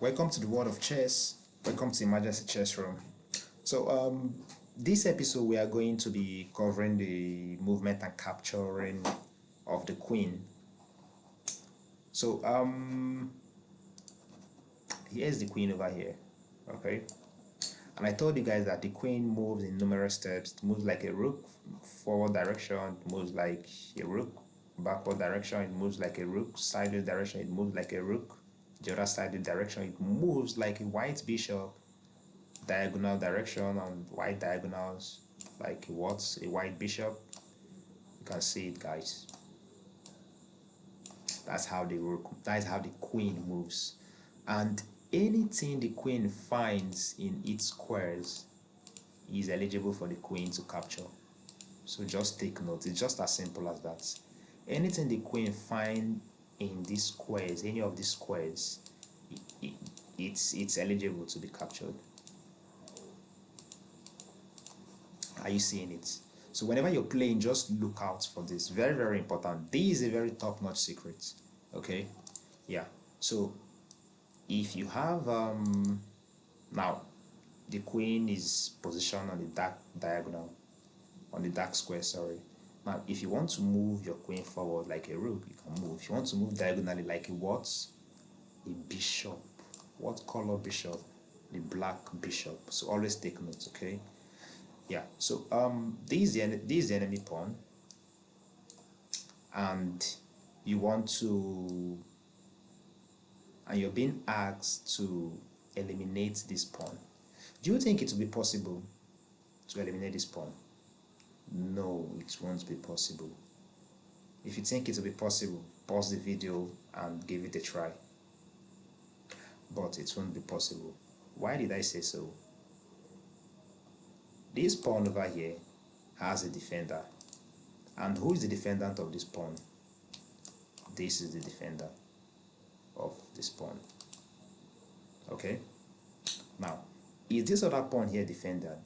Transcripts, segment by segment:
Welcome to the world of chess. Welcome to Emergency Chess Room. So, this episode we are going to be covering the movement and capturing of the queen. So, here's the queen over here. Okay, and I told you guys that the queen moves in numerous steps. It moves like a rook, forward direction. It moves like a rook, backward direction. It moves like a rook, sideways direction. It moves like a rook. The other side direction, it moves like a white bishop, diagonal direction on white diagonals, like what's a white bishop. You can see it, guys. That's how the queen moves. And anything the queen finds in its squares is eligible for the queen to capture. So just take note. It's just as simple as that. Anything the queen finds in these squares, any of these squares, it's eligible to be captured. Are you seeing it? So whenever you're playing, just look out for this. Very, very important. This is a very top-notch secret. Okay? Yeah. So if you have now the queen is positioned on the dark diagonal, on the dark square, sorry. Now if you want to move your queen forward like a rook, you can move. If you want to move diagonally like a what? A bishop. What color bishop? The black bishop. So always take note, okay? Yeah, so this is the enemy pawn, and you're being asked to eliminate this pawn. Do you think it will be possible to eliminate this pawn? No, it won't be possible. If you think it will be possible, pause the video and give it a try. But it won't be possible. Why did I say so? This pawn over here has a defender. And who is the defendant of this pawn? This is the defender of this pawn. Okay? Now, is this other pawn here defended?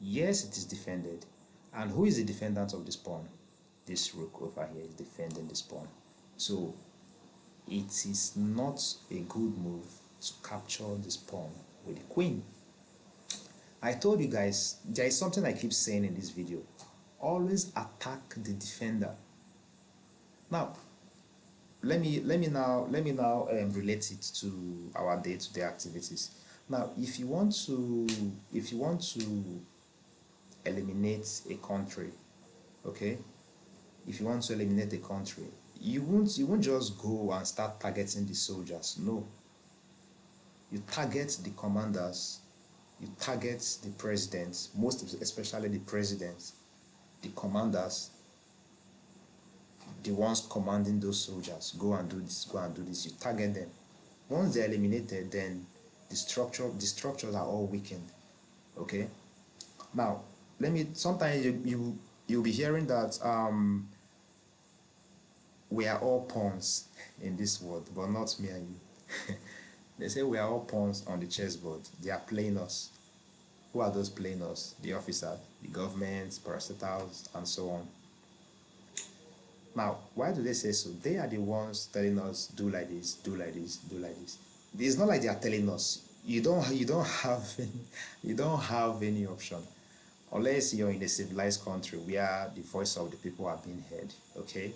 Yes, it is defended. And who is the defendant of this pawn? This rook over here is defending this pawn. So, it is not a good move to capture this pawn with the queen. I told you guys, there is something I keep saying in this video. Always attack the defender. Now, let me now relate it to our day-to-day activities. Now, if you want to eliminate a country, okay? If you want to eliminate a country, you won't just go and start targeting the soldiers. No. You target the commanders. You target the presidents, most especially the presidents, the commanders, the ones commanding those soldiers. Go and do this, go and do this. You target them. Once they're eliminated, then the structures are all weakened. Okay? Now, sometimes you'll be hearing that we are all pawns in this world, but not me and you. They say we are all pawns on the chessboard. They are playing us. Who are those playing us? The officers, the government, parastatals, and so on. Now, why do they say so? They are the ones telling us, do like this, do like this, do like this. It's not like they are telling us. You don't have any option, unless you're in a civilized country where the voice of the people are being heard. Okay.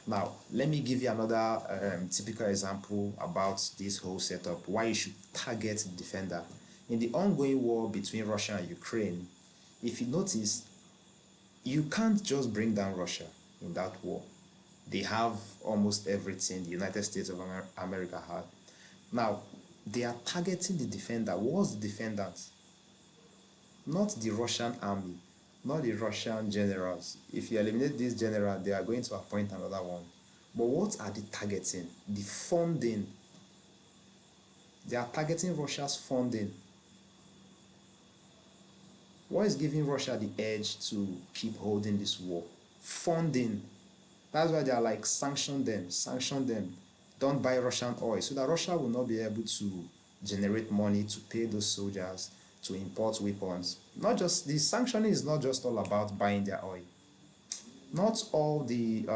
Now, let me give you another typical example about this whole setup, why you should target the defender. In the ongoing war between Russia and Ukraine, if you notice, you can't just bring down Russia in that war. They have almost everything the United States of America had. Now, they are targeting the defender. What's the defendant? Not the Russian army, not the Russian generals. If you eliminate this general, they are going to appoint another one. But what are they targeting? The funding. They are targeting Russia's funding. What is giving Russia the edge to keep holding this war? Funding. That's why they are like, sanction them. Don't buy Russian oil, so that Russia will not be able to generate money to pay those soldiers, to import weapons. The sanctioning is not just all about buying their oil. Not all the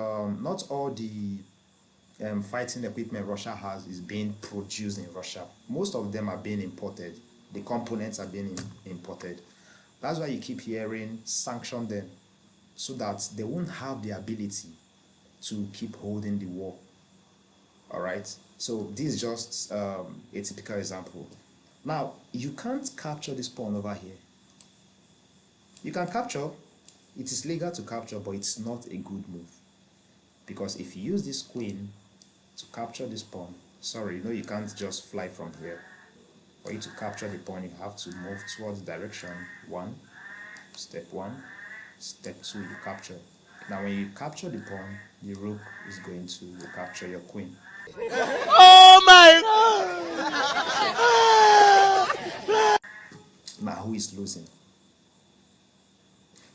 fighting equipment Russia has is being produced in Russia. Most of them are being imported. The components are being imported. That's why you keep hearing sanction them, so that they won't have the ability to keep holding the war. All right. So this is just a typical example. Now you can't capture this pawn over here. You can capture. It is legal to capture, but it's not a good move, because if you use this queen to capture this pawn, sorry, you can't just fly from here. For you to capture the pawn, you have to move towards the direction one. Step one. Step two, you capture. Now when you capture the pawn, the rook is going to capture your queen. Oh my God! Now who is losing?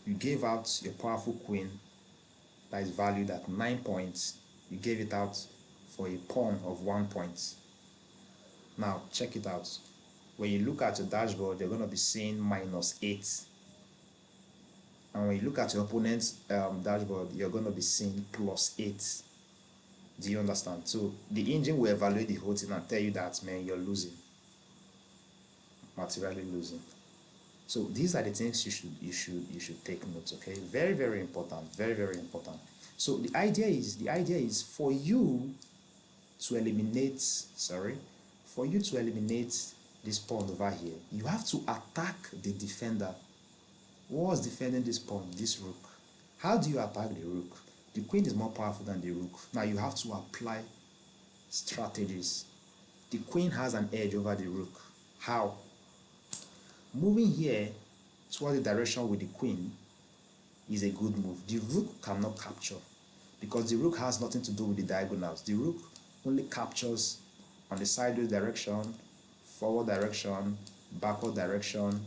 You gave out your powerful queen that is valued at 9 points. You gave it out for a pawn of 1 point. Now check it out. When you look at your dashboard, you're going to be seeing -8. And when you look at your opponent's dashboard, you're going to be seeing +8. Do you understand? So the engine will evaluate the whole thing and tell you that, man, you're losing, materially losing. So these are the things you should take note. Okay, very, very important, very, very important. So the idea is for you to eliminate, this pawn over here. You have to attack the defender. What's defending this pawn? This rook. How do you attack the rook? The queen is more powerful than the rook. Now you have to apply strategies. The queen has an edge over the rook. How? Moving here toward the direction with the queen is a good move. The rook cannot capture, because the rook has nothing to do with the diagonals. The rook only captures on the sideways direction, forward direction, backward direction,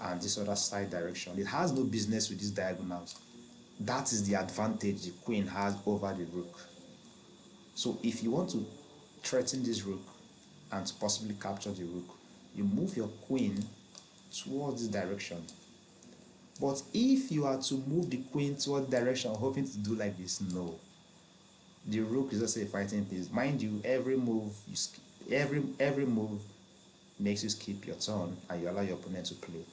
and this other side direction. It has no business with these diagonals. That is the advantage the queen has over the rook. So if you want to threaten this rook and to possibly capture the rook, you move your queen towards this direction. But if you are to move the queen towards the direction hoping to do like this, no. The rook is just a fighting piece. Mind you, every move makes you skip your turn and you allow your opponent to play.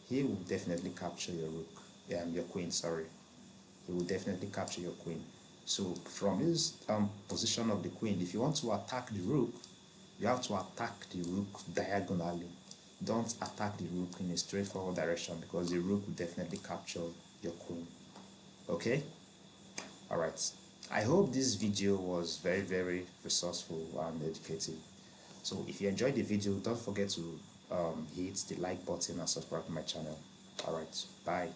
He will definitely capture your rook. Your queen, sorry. He will definitely capture your queen. So from his position of the queen, if you want to attack the rook, you have to attack the rook diagonally. Don't attack the rook in a straightforward direction, because the rook will definitely capture your queen. Okay? Alright. I hope this video was very, very resourceful and educative. So if you enjoyed the video, don't forget to hit the like button and subscribe to my channel. Alright, bye.